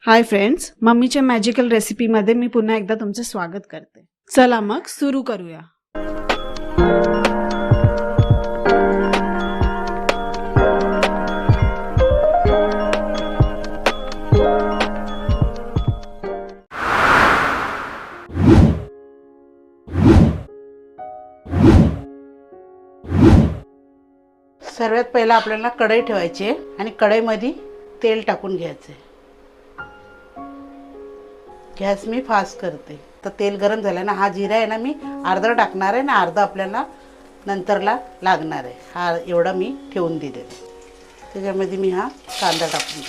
Hi friends, मम्मीच्या magical रेसिपीमध्ये मी पुन्हा एकदा तुमचं स्वागत करते। चला मग सुरू करूया। सर्वात पहिला आपल्याला कढई ठेवायची आहे आणि कढईमध्ये तेल टाकून घ्यायचे। गॅस मी फास्ट करते। तर तेल गरम झालं ना, हा जिरा आहे ना मी अर्धा टाकणार आहे ना, अर्धा आपल्याला नंतरला लागणार आहे। हा एवढा मी ठेवून दिले। त्याच्यामध्ये मी हा कांदा टाकून,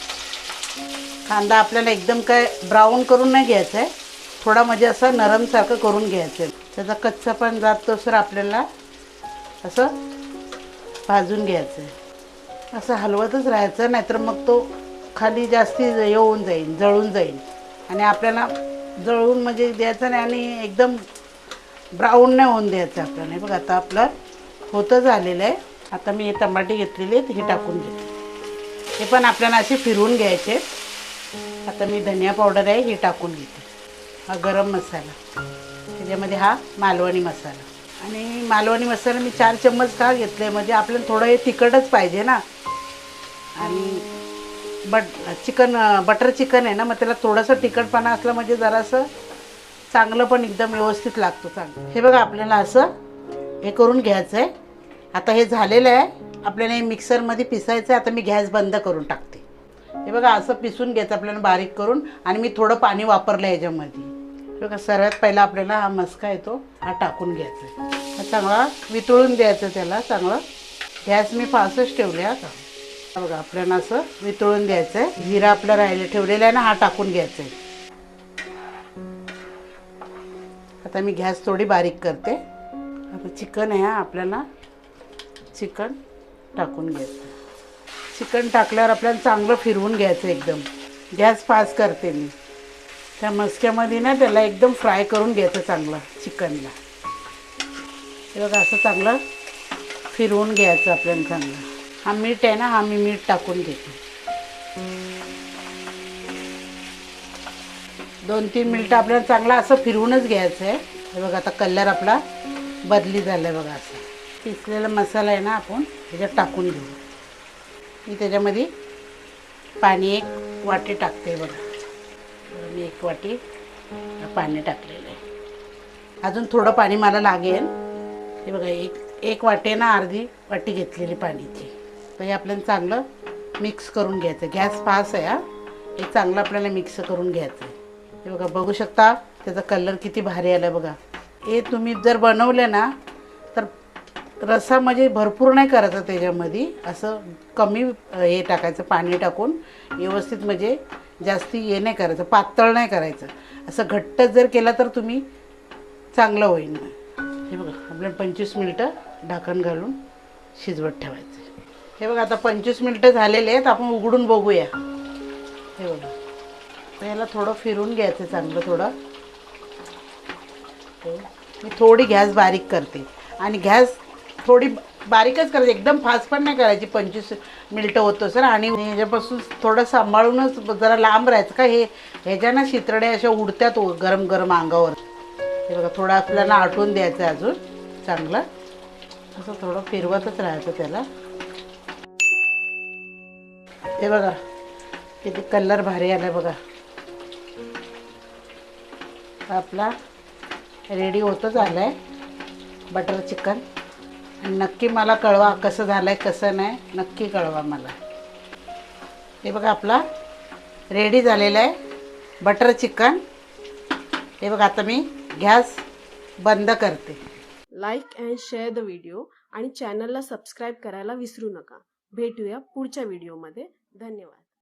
कांदा आपल्याला एकदम काय ब्राऊन करून नाही घ्यायचा आहे, थोडा म्हणजे असं नरमसारखं करून घ्यायचं आहे। त्याचा कच्चा पण जात तो सर आपल्याला असं भाजून घ्यायचं आहे। असं हलवतच राहायचं, नाहीतर मग तो खाली जास्ती येऊन जाईल, जळून जाईल आणि आपल्याला जळून म्हणजे द्यायचं नाही आणि एकदम ब्राऊन नाही होऊन द्यायचं आपल्याला। बघा आता आपलं होतं झालेलं आहे। आता मी हे टमाटे घेतलेले आहेत, हे टाकून घेते। हे पण आपल्याला असे फिरवून घ्यायचे। आता मी धनिया पावडर आहे हे टाकून घेते। हा गरम मसाला, त्याच्यामध्ये हा मालवणी मसाला आणि मालवणी मसाला मी 4 चम्मच का घेतले, म्हणजे आपल्याला थोडं हे तिखटच पाहिजे ना। आणि बटर चिकन आहे ना, मग त्याला थोडंसं तिखटपणा असलं म्हणजे जरासं चांगलं पण एकदम व्यवस्थित लागतं चांगलं। हे बघा आपल्याला असं हे करून घ्यायचं आहे। आता हे झालेलं आहे, आपल्याला हे मिक्सरमध्ये पिसायचं आहे। आता मी गॅस बंद करून टाकते। हे बघा असं पिसून घ्यायचं आपल्याला बारीक करून, आणि मी थोडं पाणी वापरलं याच्यामध्ये। बघा सर्वात पहिला आपल्याला हा मस्का येतो हा टाकून घ्यायचा आहे। हा चांगला वितळून द्यायचं त्याला चांगलं। गॅस मी फास्टच ठेवले आता। बघा आपल्याला असं वितळून द्यायचं आहे। जिरा आपलं राहिलं ठेवलेला आहे ना, हा टाकून घ्यायचा आहे। आता मी गॅस थोडी बारीक करते। आता चिकन आहे, आपल्याला चिकन टाकून घ्यायचं। चिकन टाकल्यावर आपल्याला चांगलं फिरवून घ्यायचं एकदम। गॅस फास्ट करते मी। त्या मस्क्यामध्ये ना त्याला एकदम फ्राय करून घ्यायचं चांगलं चिकनला। हे बघा असं चांगलं फिरवून घ्यायचं आपल्याला चांगलं। हा मीठ आहे ना, हा मी मीठ टाकून घेते। 2-3 मिनटं आपल्याला चांगला असं फिरवूनच घ्यायचं आहे। हे बघा आता कलर आपला बदली झाला आहे बघा। असं पिसलेला मसाला आहे ना, आपण त्याच्यात टाकून घेऊ। मी त्याच्यामध्ये पाणी 1 वाटी टाकते बघा। मी 1 वाटी पाणी टाकलेलं आहे। अजून थोडं पाणी मला लागेल। हे बघा एक वाटी ना, अर्धी वाटी घेतलेली पाणीची। तर हे आपल्याला चांगलं मिक्स करून घ्यायचं। गॅस फास्ट आहे हा। हे चांगलं आपल्याला मिक्स करून घ्यायचं आहे। हे बघा बघू शकता त्याचा कलर किती भारी आला बघा। हे तुम्ही जर बनवलं ना, तर रस्सा म्हणजे भरपूर नाही करायचं त्याच्यामध्ये, असं कमी हे टाकायचं पाणी टाकून व्यवस्थित, म्हणजे जास्ती हे नाही करायचं, पातळ नाही करायचं। असं घट्ट जर केलं तर तुम्ही चांगलं होईल। हे बघा आपल्याला 25 मिनिटं ढाकण घालून शिजवत ठेवायचं। हे बघा आता 25 मिनिटं झालेले आहेत, आपण उघडून बघूया। हे बघा याला थोडं फिरून घ्यायचं चांगलं थोडं। मी थोडी गॅस बारीक करते आणि गॅस थोडी बारीकच करायची, एकदम फास्ट पण नाही करायची। 25 मिनिटं होतं सर, आणि ह्याच्यापासून थोडं सांभाळूनच जरा लांब राहायचं का, हे ह्याच्या शितड्या अशा उडत्यात गरम गरम अंगावर। हे बघा थोडं आपल्याला आटवून द्यायचं अजून चांगलं, असं थोडं फिरवतच राहायचं त्याला। हे बघा किती कलर भारी आला बघा। आपला रेडी होतच आलाय बटर चिकन। आणि नक्की मला कळवा कसं झालंय कसं नाही, नक्की कळवा मला। हे बघा आपला रेडी झालेला आहे बटर चिकन। हे बघा आता मी गॅस बंद करते। Like and share the video आणि चॅनलला सबस्क्राईब करायला विसरू नका। भेटूया पुढच्या व्हिडिओमध्ये। धन्यवाद।